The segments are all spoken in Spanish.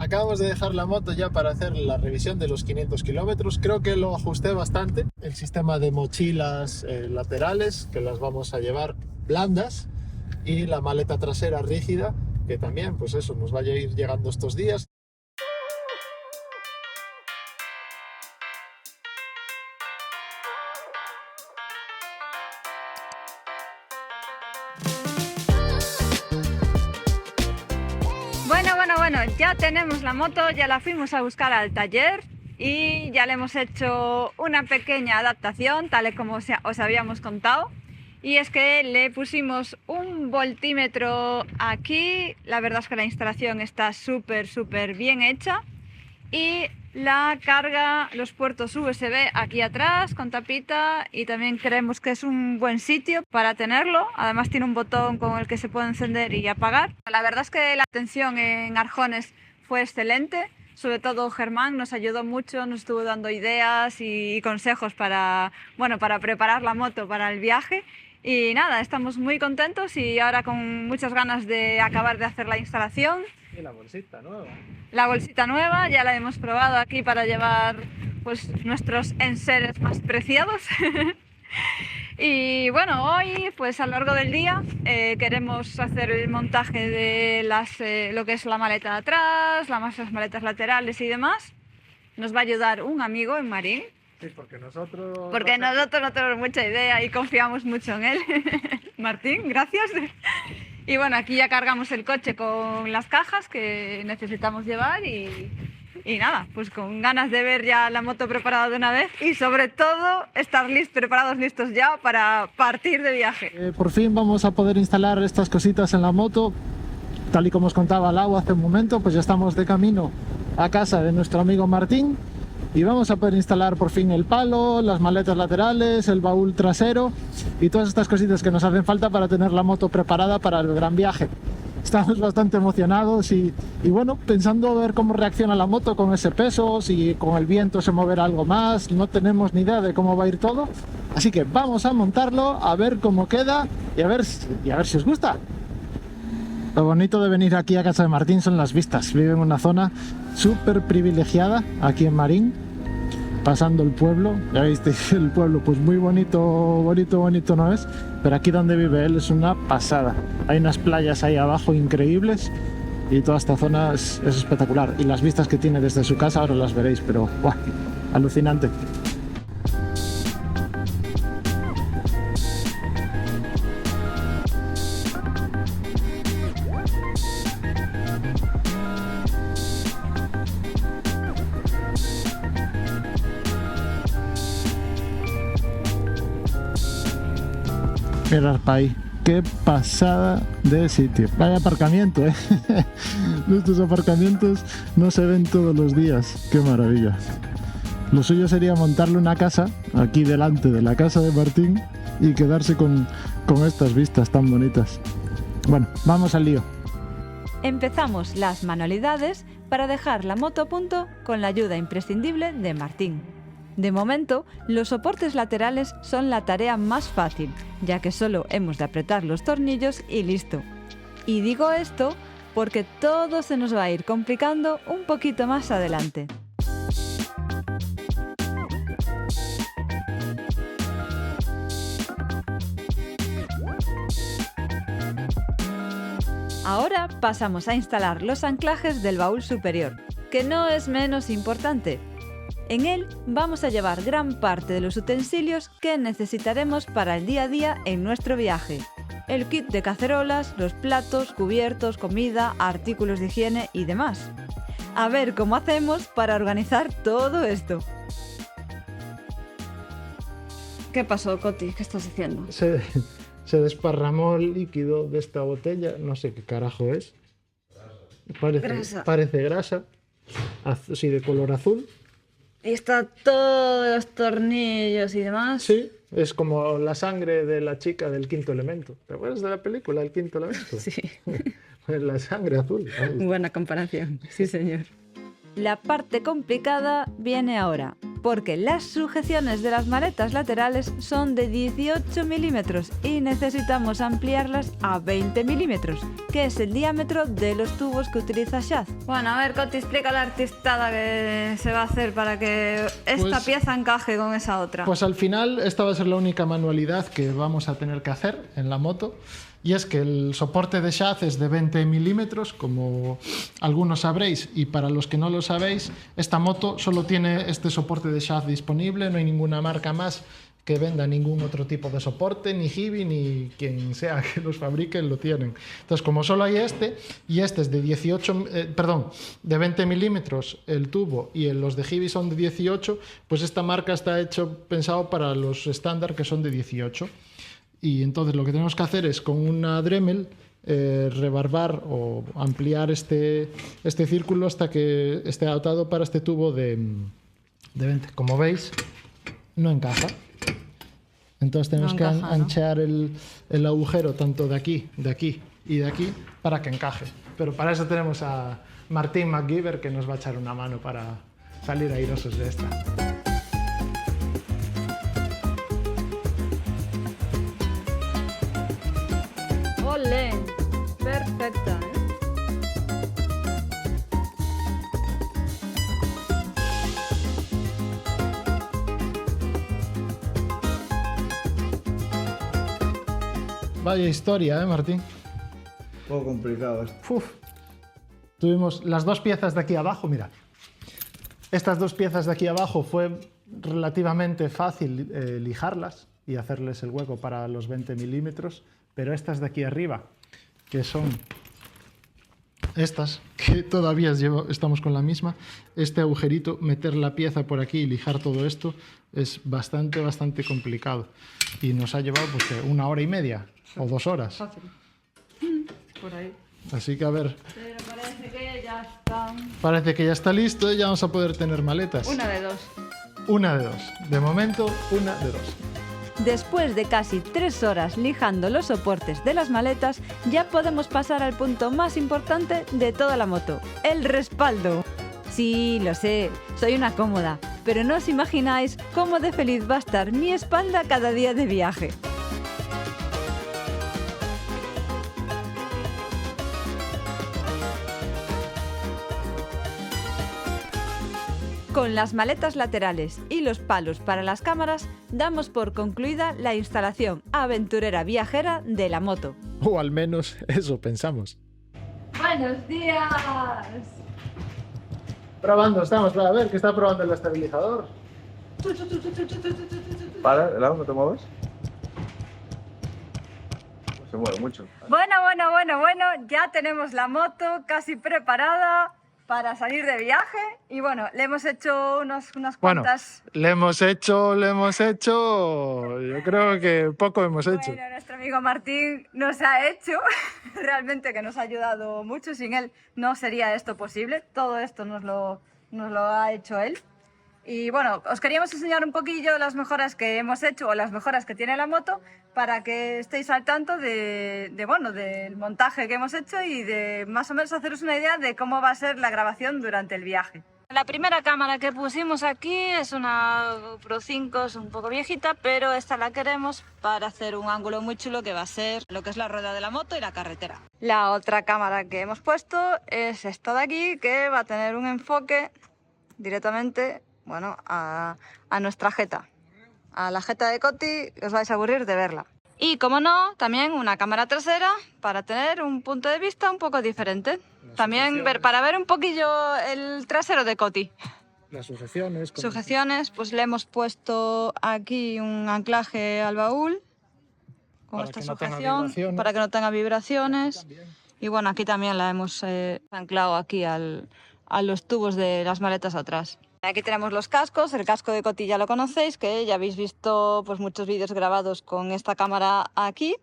Acabamos de dejar la moto ya para hacer la revisión de los 500 kilómetros. Creo que lo ajusté bastante. El sistema de mochilas laterales, que las vamos a llevar blandas, y la maleta trasera rígida, que también, pues eso, nos vaya a ir llegando estos días. Bueno, ya tenemos la moto, ya la fuimos a buscar al taller y ya le hemos hecho una pequeña adaptación, tal y como os habíamos contado. Y es que le pusimos un voltímetro aquí, la verdad es que la instalación está súper bien hecha. Y la carga, los puertos USB aquí atrás con tapita, y también creemos que es un buen sitio para tenerlo. Además tiene un botón con el que se puede encender y apagar. La verdad es que la atención en Arjones fue excelente, sobre todo Germán nos ayudó mucho, nos estuvo dando ideas y consejos para preparar la moto para el viaje. Y nada, estamos muy contentos y ahora con muchas ganas de acabar de hacer la instalación. Y la bolsita nueva. La bolsita nueva ya la hemos probado aquí para llevar pues nuestros enseres más preciados. Y bueno, hoy pues a lo largo del día queremos hacer el montaje de lo que es la maleta de atrás, las maletas laterales y demás. Nos va a ayudar un amigo en Marín. Sí, porque nosotros no tenemos mucha idea y confiamos mucho en él. Martín, gracias. Y bueno, aquí ya cargamos el coche con las cajas que necesitamos llevar y nada, pues con ganas de ver ya la moto preparada de una vez y sobre todo estar listos ya para partir de viaje. Por fin vamos a poder instalar estas cositas en la moto. Tal y como os contaba Lau hace un momento, pues ya estamos de camino a casa de nuestro amigo Martín y vamos a poder instalar por fin el palo, las maletas laterales, el baúl trasero y todas estas cositas que nos hacen falta para tener la moto preparada para el gran viaje. Estamos bastante emocionados y bueno, pensando a ver cómo reacciona la moto con ese peso, si con el viento se moverá algo más, no tenemos ni idea de cómo va a ir todo. Así que vamos a montarlo, a ver cómo queda y a ver si os gusta. Lo bonito de venir aquí a casa de Martín son las vistas. Vive en una zona súper privilegiada aquí en Marín, pasando el pueblo. Ya visteis el pueblo, pues muy bonito no es, pero aquí donde vive él es una pasada. Hay unas playas ahí abajo increíbles y toda esta zona es espectacular. Y las vistas que tiene desde su casa ahora las veréis, pero ¡guau! Alucinante. Mirad para ahí, qué pasada de sitio. Vaya aparcamiento, ¿eh? Estos aparcamientos no se ven todos los días, qué maravilla. Lo suyo sería montarle una casa aquí delante de la casa de Martín y quedarse con estas vistas tan bonitas. Bueno, vamos al lío. Empezamos las manualidades para dejar la moto a punto con la ayuda imprescindible de Martín. De momento, los soportes laterales son la tarea más fácil, ya que solo hemos de apretar los tornillos y listo. Y digo esto porque todo se nos va a ir complicando un poquito más adelante. Ahora pasamos a instalar los anclajes del baúl superior, que no es menos importante. En él vamos a llevar gran parte de los utensilios que necesitaremos para el día a día en nuestro viaje. El kit de cacerolas, los platos, cubiertos, comida, artículos de higiene y demás. A ver cómo hacemos para organizar todo esto. ¿Qué pasó, Coti? ¿Qué estás haciendo? Se desparramó el líquido de esta botella, no sé qué carajo es. Parece grasa, así de color azul. Y está todos los tornillos y demás. Sí, es como la sangre de la chica del Quinto Elemento. ¿Te acuerdas de la película El Quinto Elemento? Sí. Pues la sangre azul. Buena comparación, sí señor. La parte complicada viene ahora, porque las sujeciones de las maletas laterales son de 18 milímetros y necesitamos ampliarlas a 20 milímetros, que es el diámetro de los tubos que utiliza Shaz. Bueno, a ver, Coti, explica la artistada que se va a hacer para que esta pieza encaje con esa otra. Pues al final esta va a ser la única manualidad que vamos a tener que hacer en la moto. Y es que el soporte de Shaz es de 20 milímetros, como algunos sabréis, y para los que no lo sabéis, esta moto solo tiene este soporte de Shaz disponible, no hay ninguna marca más que venda ningún otro tipo de soporte, ni Hibi, ni quien sea que los fabrique lo tienen. Entonces, como solo hay este, y este es de de 20 milímetros el tubo, y los de Hibi son de 18, pues esta marca está pensado para los estándar que son de 18. Y entonces lo que tenemos que hacer es con una Dremel rebarbar o ampliar este círculo hasta que esté adaptado para este tubo de 20. Como veis, no encaja. Entonces tenemos que anchear el agujero tanto de aquí y de aquí para que encaje. Pero para eso tenemos a Martín MacGyver, que nos va a echar una mano para salir airosos de esta. ¡Olé! Perfecta, ¿eh? Vaya historia, Martín? Un poco complicado esto. Uf. Tuvimos las dos piezas de aquí abajo, mira. Estas dos piezas de aquí abajo fue relativamente fácil lijarlas y hacerles el hueco para los 20 milímetros, pero estas de aquí arriba, que son estas, que todavía estamos con la misma, este agujerito, meter la pieza por aquí y lijar todo esto es bastante complicado. Y nos ha llevado pues, 1 hora y media o 2 horas. Fácil. Por ahí. Así que a ver. Pero parece que ya está. Parece que ya está listo y ya vamos a poder tener maletas. Una de dos. Una de dos. De momento, una de dos. Después de casi 3 horas lijando los soportes de las maletas, ya podemos pasar al punto más importante de toda la moto, el respaldo. Sí, lo sé, soy una cómoda, pero no os imagináis cómo de feliz va a estar mi espalda cada día de viaje. Con las maletas laterales y los palos para las cámaras, damos por concluida la instalación aventurera viajera de la moto. O al menos eso pensamos. ¡Buenos días! Probando, estamos, a ver, que está probando el estabilizador. ¿Para? ¿El lado no te mueves? Se mueve mucho. Bueno, ya tenemos la moto casi preparada para salir de viaje y bueno, le hemos hecho unas cuantas... Le hemos hecho, yo creo que poco hemos hecho. Bueno, nuestro amigo Martín nos ha hecho, realmente que nos ha ayudado mucho, sin él no sería esto posible, todo esto nos lo ha hecho él. Y bueno, os queríamos enseñar un poquillo las mejoras que hemos hecho o las mejoras que tiene la moto para que estéis al tanto del montaje que hemos hecho y de más o menos haceros una idea de cómo va a ser la grabación durante el viaje. La primera cámara que pusimos aquí es una GoPro 5, es un poco viejita, pero esta la queremos para hacer un ángulo muy chulo que va a ser lo que es la rueda de la moto y la carretera. La otra cámara que hemos puesto es esta de aquí, que va a tener un enfoque directamente... bueno, a nuestra jeta, a la jeta de Coti, os vais a aburrir de verla. Y como no, también una cámara trasera para tener un punto de vista un poco diferente. También para ver un poquillo el trasero de Coti. Las sujeciones. Sujeciones, pues le hemos puesto aquí un anclaje al baúl con esta sujeción para que no tenga vibraciones. Y bueno, aquí también la hemos anclado aquí a los tubos de las maletas atrás. Aquí tenemos los cascos, el casco de Coti ya lo conocéis, que ya habéis visto pues, muchos vídeos grabados con esta cámara aquí.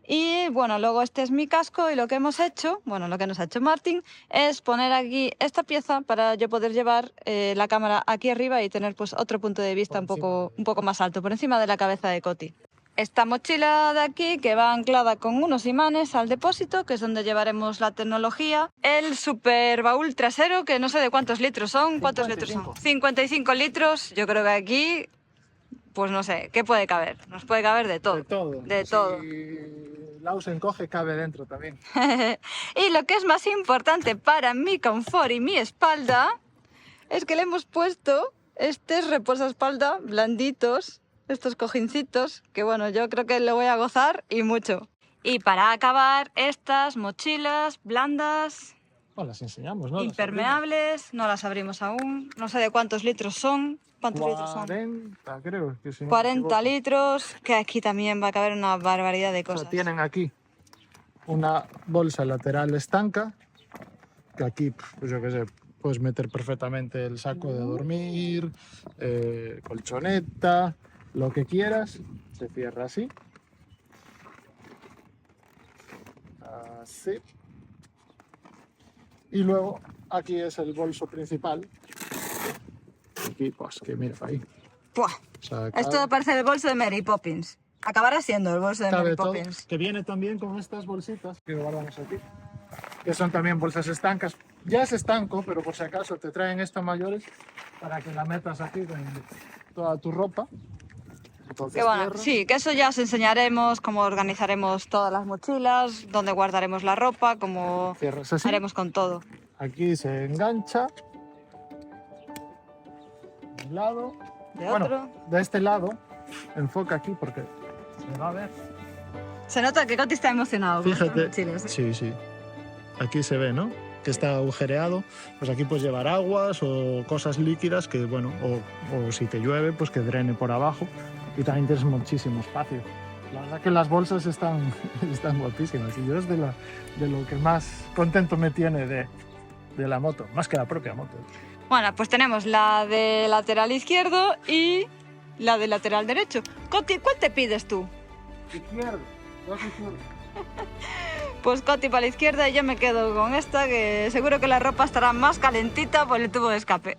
Y bueno, luego este es mi casco y lo que hemos hecho, bueno, lo que nos ha hecho Martín, es poner aquí esta pieza para yo poder llevar la cámara aquí arriba y tener pues otro punto de vista un poco más alto, por encima de la cabeza de Coti. esta mochila de aquí que va anclada con unos imanes al depósito, que es donde llevaremos la tecnología. El super baúl trasero, que no sé de cuántos litros son. ¿Cuántos litros son? 55 litros. Yo creo que aquí, pues no sé, ¿qué puede caber? Nos puede caber de todo. De todo. De todo. Si Lau se encoge, cabe dentro también. Y lo que es más importante para mi confort y mi espalda es que le hemos puesto estos reposaespalda blanditos, estos cojincitos, que bueno, yo creo que lo voy a gozar y mucho. Y para acabar, estas mochilas blandas, Las enseñamos, ¿no? impermeables, no las abrimos aún, no sé de cuántos litros son. ¿Cuántos litros son? 40, creo. Que si no me 40 equivoco. litros, que aquí también va a caber una barbaridad de O sea, cosas. tienen aquí una bolsa lateral estanca, que aquí, pues yo qué sé, puedes meter perfectamente el saco de dormir, colchoneta, lo que quieras. Se cierra así. Así. Y luego aquí es el bolso principal. Aquí, pues que mira ahí. ¡Puah! O sea, Esto parece el bolso de Mary Poppins. Acabará siendo el bolso de cabe Mary todo, Poppins. que viene también con estas bolsitas que guardamos aquí, que son también bolsas estancas. Ya es estanco, pero por si acaso te traen estas mayores para que la metas aquí con toda tu ropa. Entonces, Que bueno, cierras. sí, que eso ya os enseñaremos cómo organizaremos todas las mochilas, dónde guardaremos la ropa, cómo Cierras así. haremos con todo. Aquí se engancha. De un lado. De Bueno, otro. de este lado, enfoca aquí porque se va a ver. Se nota que Coti está emocionado con estas Fíjate. mochilas, ¿eh? Sí, sí. Aquí se ve, ¿no? Que está agujereado. Pues aquí puedes llevar aguas o cosas líquidas que, bueno, o si te llueve, pues que drene por abajo. Y también tienes muchísimo espacio. La verdad que las bolsas están, están guapísimas. Y yo es de lo que más contento me tiene de la moto, más que la propia moto. Bueno, pues tenemos la de lateral izquierdo y la de lateral derecho. Coti, ¿cuál te pides tú? Izquierdo, dos izquierdos. Pues Coti para la izquierda y yo me quedo con esta, que seguro que la ropa estará más calentita por el tubo de escape.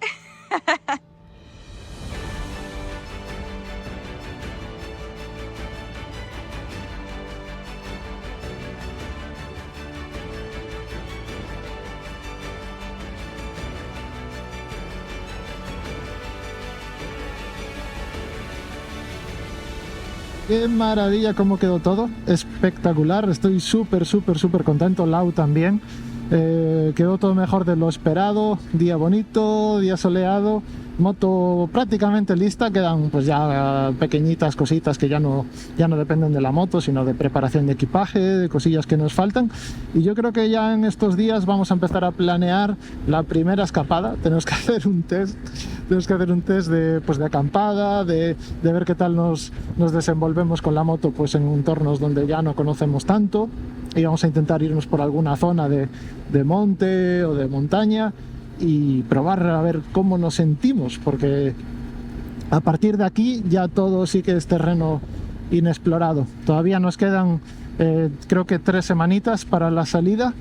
Qué maravilla cómo quedó todo, espectacular, estoy súper contento, Lau también. Quedó todo mejor de lo esperado, día bonito, día soleado, moto prácticamente lista, quedan pues ya pequeñitas cositas que ya no dependen de la moto, sino de preparación de equipaje, de cosillas que nos faltan, y yo creo que ya en estos días vamos a empezar a planear la primera escapada. Tenemos que hacer un test de, pues, de acampada, de ver qué tal nos desenvolvemos con la moto pues en entornos donde ya no conocemos tanto, y vamos a intentar irnos por alguna zona de monte o de montaña y probar a ver cómo nos sentimos, porque a partir de aquí ya todo sí que es terreno inexplorado. Todavía nos quedan creo que 3 semanitas para la salida.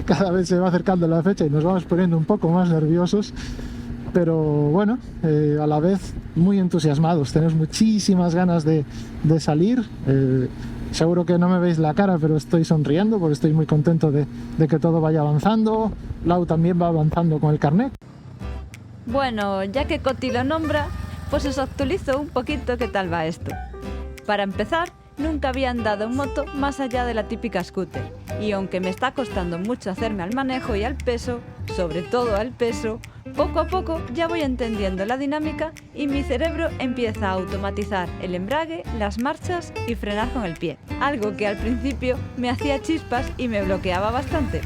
Cada vez se va acercando la fecha y nos vamos poniendo un poco más nerviosos, pero bueno, a la vez muy entusiasmados. Tenemos muchísimas ganas de salir. Seguro que no me veis la cara, pero estoy sonriendo porque estoy muy contento de que todo vaya avanzando. Lau también va avanzando con el carnet. Bueno, ya que Coti lo nombra, pues os actualizo un poquito qué tal va esto. Para empezar, nunca había andado en moto más allá de la típica scooter, y aunque me está costando mucho hacerme al manejo y al peso, sobre todo al peso, poco a poco ya voy entendiendo la dinámica y mi cerebro empieza a automatizar el embrague, las marchas y frenar con el pie, algo que al principio me hacía chispas y me bloqueaba bastante.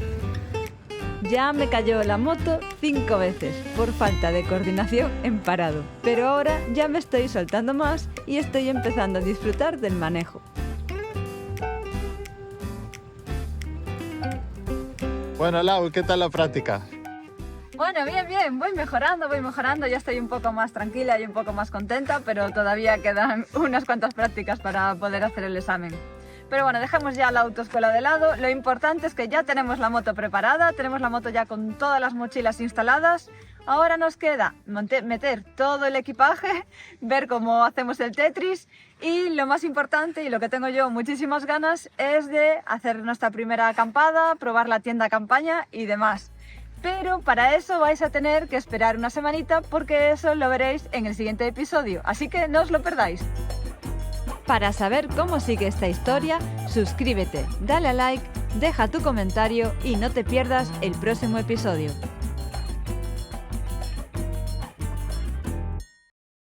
Ya me cayó la moto 5 veces por falta de coordinación en parado, pero ahora ya me estoy soltando más y estoy empezando a disfrutar del manejo. Bueno, Lau, ¿qué tal la práctica? Bueno, bien, voy mejorando, ya estoy un poco más tranquila y un poco más contenta, pero todavía quedan unas cuantas prácticas para poder hacer el examen. Pero bueno, dejemos ya la autoescuela de lado. Lo importante es que ya tenemos la moto preparada, tenemos la moto ya con todas las mochilas instaladas. Ahora nos queda meter todo el equipaje, ver cómo hacemos el Tetris y lo más importante y lo que tengo yo muchísimas ganas es de hacer nuestra primera acampada, probar la tienda campaña y demás. Pero para eso vais a tener que esperar una semanita porque eso lo veréis en el siguiente episodio, así que no os lo perdáis. Para saber cómo sigue esta historia, suscríbete, dale a like, deja tu comentario y no te pierdas el próximo episodio.